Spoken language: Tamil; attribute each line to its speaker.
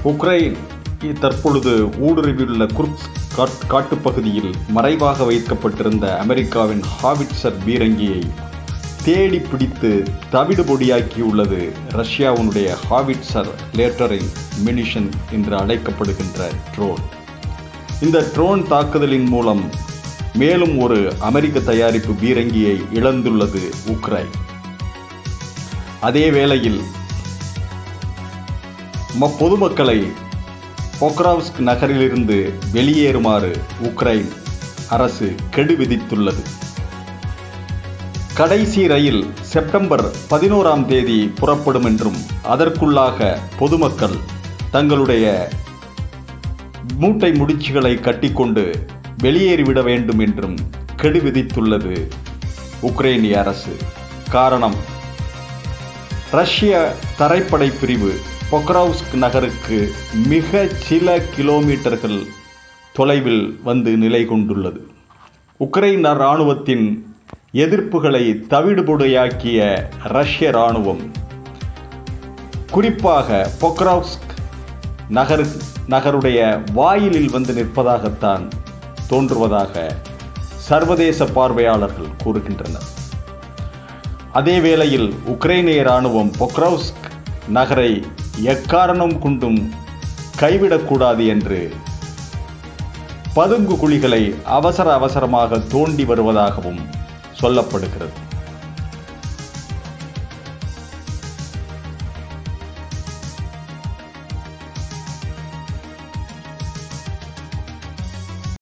Speaker 1: உக்ரைன் தற்பொழுது ஊடுருவியுள்ள குர்ஸ்க் காட்டுப்பகுதியில் மறைவாக வைக்கப்பட்டிருந்த அமெரிக்காவின் ஹாவிட்சர் பீரங்கியை தேடி பிடித்து தவிடு பொடியாக்கியுள்ளது ரஷ்யாவினுடைய ஹாவிட்சர் லேட்டரிங் மினிஷன் என்று அழைக்கப்படுகின்ற ட்ரோன். இந்த ட்ரோன் தாக்குதலின் மூலம் மேலும் ஒரு அமெரிக்க தயாரிப்பு பீரங்கியை இழந்துள்ளது உக்ரைன். அதே வேளையில் பொதுமக்களை பொக்ராவ்ஸ்க் நகரிலிருந்து வெளியேறுமாறு உக்ரைன் அரசு கெடு விதித்துள்ளது. கடைசி ரயில் செப்டம்பர் 11 புறப்படும் என்றும் அதற்குள்ளாக பொதுமக்கள் தங்களுடைய மூட்டை முடிச்சுகளை கட்டிக்கொண்டு வெளியேறிவிட வேண்டும் என்றும் கெடு விதித்துள்ளது உக்ரைனிய அரசு. காரணம், ரஷ்ய தரைப்படை பிரிவு பொக்ராவ்ஸ்க் நகருக்கு மிக சில கிலோமீட்டர்கள் தொலைவில் வந்து நிலை கொண்டுள்ளது. உக்ரைன் இராணுவத்தின் எதிர்ப்புகளை தவிடுபொடியாக்கிய ரஷ்ய இராணுவம் குறிப்பாக பொக்ராவ்ஸ்க் நகருடைய வாயிலில் வந்து நிற்பதாகத்தான் தோன்றுவதாக சர்வதேச பார்வையாளர்கள் கூறுகின்றனர். அதே வேளையில் உக்ரைனிய இராணுவம் பொக்ராவ்ஸ்க் நகரை எக்காரணம் கொண்டும் கைவிடக்கூடாது என்று பதுங்கு குழிகளை அவசரமாக தோண்டி வருவதாகவும் சொல்லப்படுகிறது.